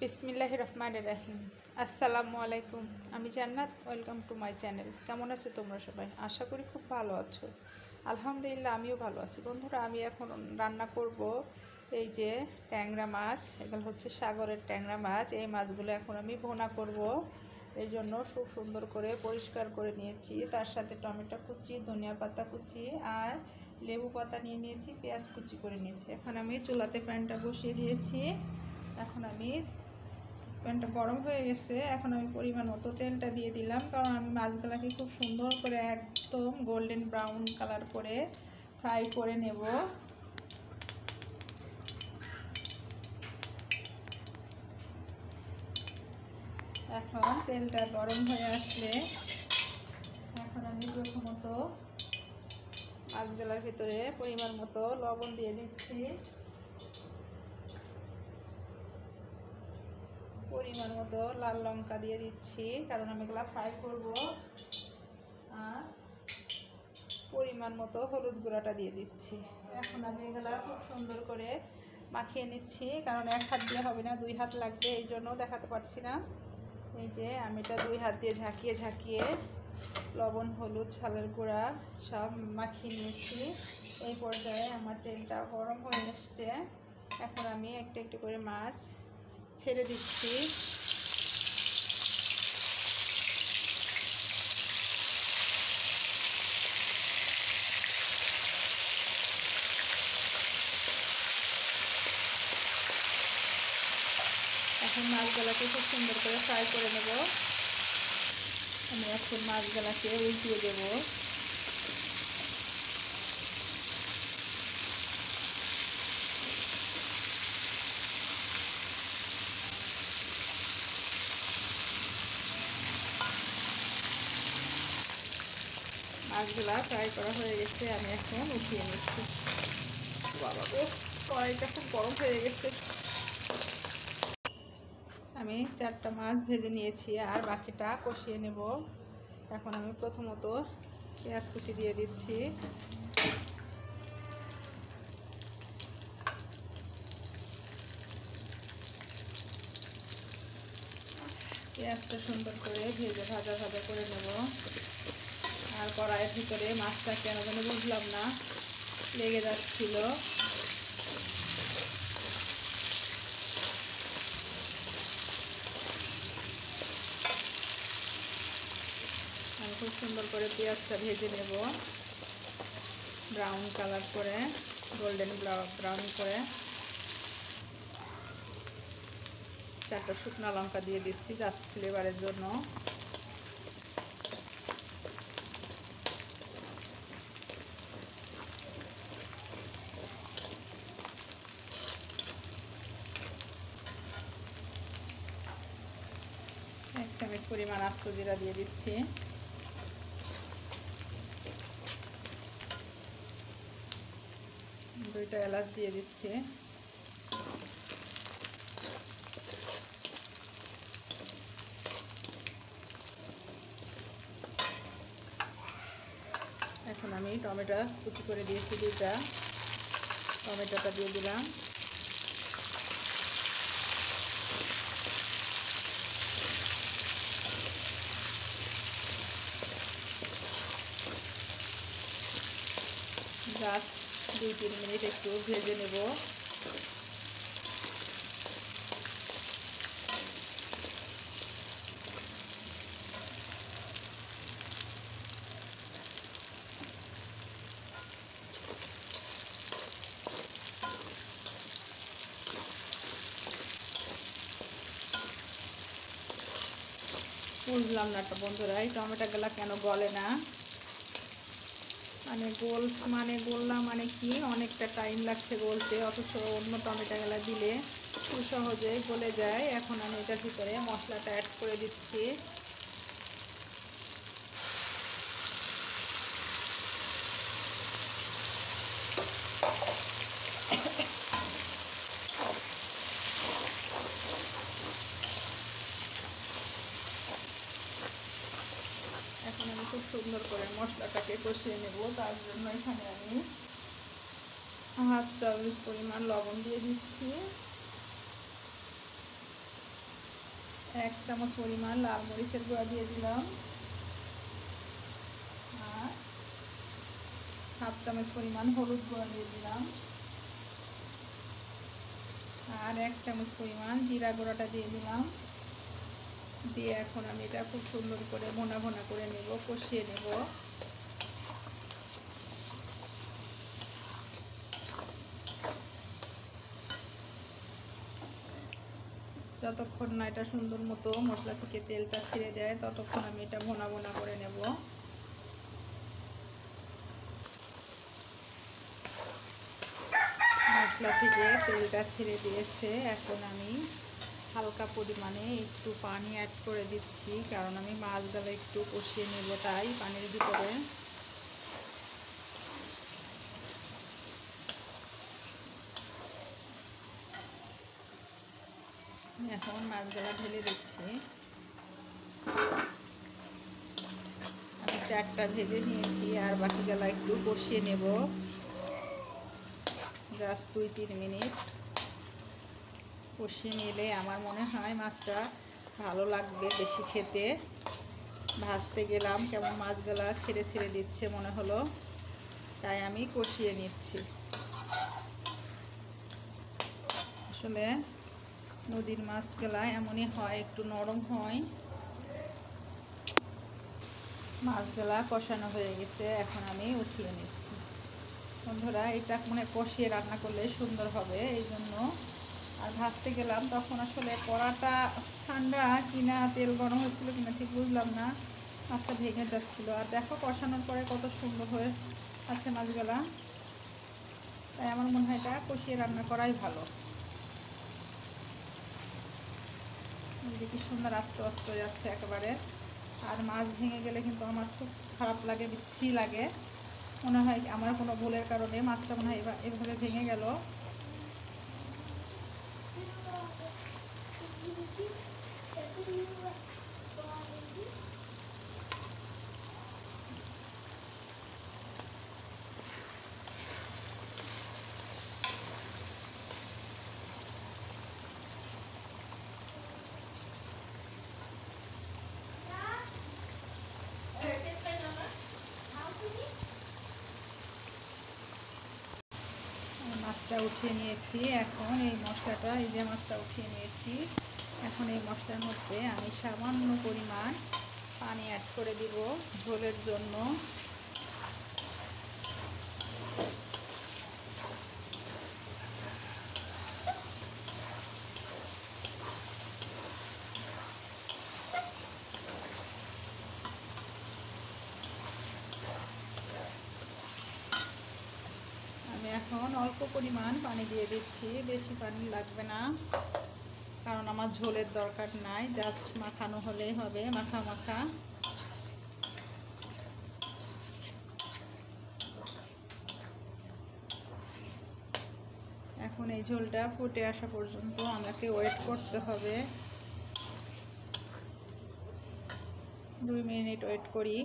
বিসমিল্লাহির রহমানির রহিম। আসসালামু আলাইকুম। আমি জান্নাত। Welcome to my channel. কেমন আছো তোমরা সবাই? আশা করি খুব ভালো আছো। আলহামদুলিল্লাহ আমিও ভালো আছি। বন্ধুরা, আমি এখন রান্না করব এই যে ট্যাংরা মাছ। এগুলো হচ্ছে সাগরের ট্যাংরা মাছ। এই মাছগুলো এখন আমি ভুনা করব। এই জন্য খুব সুন্দর করে পরিষ্কার করে নিয়েছি। তার সাথে টমেটো কুচি, ধনিয়া পাতা কুচি আর লেবু পাতা নিয়ে নিয়েছি, পেঁয়াজ কুচি করে নিয়েছি। এখন আমি চুলাতে প্যানটা বসিয়ে দিয়েছি। এখন আমি প্যানটা গরম হয়ে গেছে। এখন আমি পরিমাণ মতো তেলটা দিয়ে দিলাম, কারণ আমি মাছগুলোকে খুব সুন্দর করে একদম গোল্ডেন ব্রাউন কালার করে ফ্রাই করে নেব। এখন তেলটা গরম হয়ে আসলে এখন আমি প্রথমত মাছগুলোর ভিতরে পরিমাণ মতো লবণ দিয়ে দিচ্ছি, পরিমাণ মতো লাল লঙ্কা দিয়ে দিচ্ছি, কারণ আমি এগুলা ফ্রাই করব। আর পরিমাণ মতো হলুদ গুঁড়াটা দিয়ে দিচ্ছি। এখন আমি এগুলা খুব সুন্দর করে মাখিয়ে নিচ্ছি, কারণ এক হাত দিয়ে হবে না, 2 হাত লাগবে, এই জন্য দেখাতে পারছি না। এই যে আমি এটা 2 হাত দিয়ে ঝাঁকিয়ে ঝাঁকিয়ে লবণ, হলুদ, ঝালের গুঁড়া সব মাখিয়ে নিয়েছি। এই পর্যায়ে আমার তেলটা গরম হয়ে এসছে। এখন আমি একটা একটু করে মাছ ছেড়ে দিচ্ছি। এখন মাছগুলাকে খুব সুন্দর করে ফ্রাই করে নেব। আমি এখন মাছগুলাকে উল্টিয়ে দেব। মাছগুলা ফ্রাই করা হয়ে গেছে, আমি এখন উঠিয়ে নিচ্ছি। বাবা গো, কড়াইটা খুব গরম হয়ে গেছে। আমি 4টা মাছ ভেজে নিয়েছি, আর বাকিটা কষিয়ে নেব। এখন আমি প্রথমত পেঁয়াজ কুচি দিয়ে দিচ্ছি। পেঁয়াজটা সুন্দর করে ভাজা ভাজা করে নেব। আর কড়াইয়ের ভিতরে মাছটা কেন যেন বুঝলাম না, লেগে যাচ্ছিল। আমি খুব সুন্দর করে পেঁয়াজটা ভেজে নেব, ব্রাউন কালার করে, গোল্ডেন ব্রাউন করে। 4টা শুকনো লঙ্কা দিয়ে দিচ্ছি জাস্ট ফ্লেভারের জন্য। এক চামচ পরিমাণ আস্ত জিরা দিয়ে দিচ্ছি। দুইটা এলাচ দিয়ে দিচ্ছি। এখন আমি টমেটো কুচি করে দিয়েছি, 2টা টমেটোটা দিয়ে দিলাম। জাস্ট 2-3 মিনিট একটু ভেজে নেব। বুঝলাম না তো বন্ধুরা, এই টমেটোগুলা কেন গলে না। গললাম মানে কি, অনেকটা টাইম লাগছে গলতে, অথচ অন্য টমেটোগুলা দিলে খুব সহজে গলে যায়। এখন আমি এটার ভিতরে মশলাটা অ্যাড করে দিচ্ছি। এখন আমি খুব সুন্দর করে মশলাটাকে কষিয়ে নেব। তার জন্য এখানে আমি 1/2 চামচ পরিমাণ লবণ দিয়ে দিচ্ছি। 1 চামচ পরিমাণ লাল মরিচের গুঁড়া দিয়ে দিলাম, আর 1/2 চামচ পরিমাণ হলুদ গুঁড়া দিয়ে দিলাম, আর 1 চামচ পরিমাণ জিরা গুঁড়াটা দিয়ে দিলাম। দিয়ে এখন আমি এটা খুব সুন্দর করে ভোনা ভোনা করে নেব, কষিয়ে নেব। যতক্ষণ না এটা সুন্দর মতো মশলা থেকে তেলটা ছেড়ে দেয় ততক্ষণ আমি এটা ভোনা ভোনা করে নেব। মশলা থেকে তেলটা ছেড়ে দিয়েছে, এখন আমি হালকা পরিমাণে একটু পানি অ্যাড করে দিচ্ছি, কারণ আমি মাছগুলো একটু কষিয়ে নেব তাই পানির ভিতরে। এখন মাছগুলো ঢেলে দিচ্ছি। আমি 4টা ভেজে নিয়েছি, আর বাকিগুলো একটু কষিয়ে নেব, জাস্ট 2-3 মিনিট কষিয়ে নিলে আমার মনে হয় মাছটা ভালো লাগবে বেশি খেতে। ভাজতে গেলাম কেমন মাছগুলা ছেড়ে ছেড়ে দিচ্ছে মনে হলো, তাই আমি কষিয়ে নিচ্ছি। আসলে নদীর মাছগুলা এমনই হয়, একটু নরম হয়। মাছগুলা কষানো হয়ে গেছে, এখন আমি উঠিয়ে নিচ্ছি। বন্ধুরা, এটা মানে কষিয়ে রান্না করলে সুন্দর হবে, এই জন্য। আর ভাজতে গেলাম তখন আসলে কড়াটা ঠান্ডা কিনা তেল গরম হয়েছিল কিনা ঠিক বুঝলাম না, মাছটা ভেঙে যাচ্ছিল। আর দেখো কষানোর পরে কত সুন্দর হয়ে আছে মাছগুলা, তাই আমার মনে হয় এটা কষিয়ে রান্না করাই ভালো। কি সুন্দর আস্তে আস্তে যাচ্ছে একেবারে। আর মাছ ভেঙে গেলে কিন্তু আমার খুব খারাপ লাগে, বিচ্ছি লাগে, মনে হয় আমার কোনো ভুলের কারণে মাছটা মনে হয় এভাবে ভেঙে গেল। মাছটা উঠিয়ে নিয়েছি, এখন এই মশলাটা, এই যে মাছটা উঠিয়ে নিয়েছি, এখন এই মশলার মধ্যে আমি সামান্য পরিমাণ পানি অ্যাড করে দিব ঝোলের জন্য। আমি এখন অল্প পরিমাণ পানি দিয়ে দিচ্ছি, বেশি পানি লাগবে না, কারণ আমার ঝোলের দরকার নাই, জাস্ট মাখানো হলেই হবে, মাখা মাখা। এখন এই ঝোলটা ফুটে আসা পর্যন্ত আমাকে ওয়েট করতে হবে। 2 মিনিট ওয়েট করি।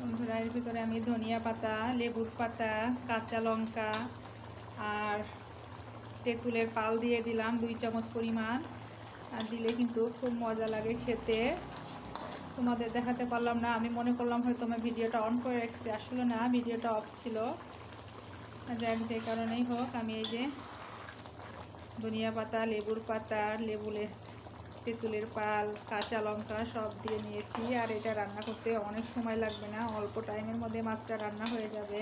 বন্ধুরা, এর ভিতরে আমি ধনিয়া পাতা, লেবুর পাতা, কাঁচা লঙ্কা আর তেঁতুলের পাল দিয়ে দিলাম 2 চামচ পরিমাণ। আর দিলে কিন্তু খুব মজা লাগে খেতে। তোমাদের দেখাতে পারলাম না, আমি মনে করলাম হয়তো আমি ভিডিওটা অন করে রেখেছি, আসলে না, ভিডিওটা অফ ছিল। যাক, যে কারণেই হোক, আমি এই যে ধনিয়া পাতা, লেবুর পাতা, তেঁতুলের পাল, কাঁচা লঙ্কা সব দিয়ে নিয়েছি। আর এটা রান্না করতে অনেক সময় লাগবে না, অল্প টাইমের মধ্যে মাছটা রান্না হয়ে যাবে।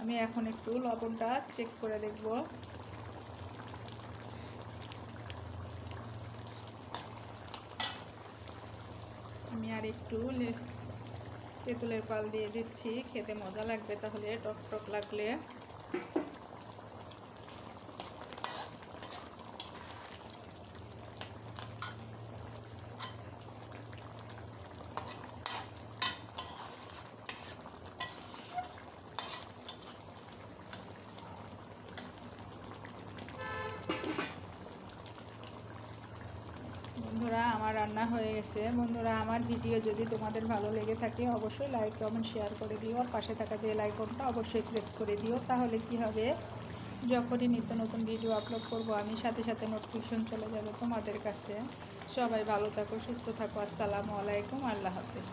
আমি এখন একটু লবণটা চেক করে দেখব। আর একটু তেঁতুলের পাল দিয়ে দিচ্ছি, খেতে মজা লাগবে তাহলে, টক টক লাগলে। বন্ধুরা আমার রান্না হয়ে গেছে। বন্ধুরা আমার ভিডিও যদি তোমাদের ভালো লেগে থাকে অবশ্যই লাইক কমেন্ট শেয়ার করে দিও, আর পাশে থাকা বেল আইকনটা অবশ্যই প্রেস করে দিও। তাহলে কি হবে, যখনই নিত্য নতুন ভিডিও আপলোড করব আমি সাথে সাথে নোটিফিকেশন চলে যাবে তোমাদের কাছে। সবাই ভালো থাকো, সুস্থ থাকো। আসসালামু আলাইকুম, আল্লাহ হাফেজ।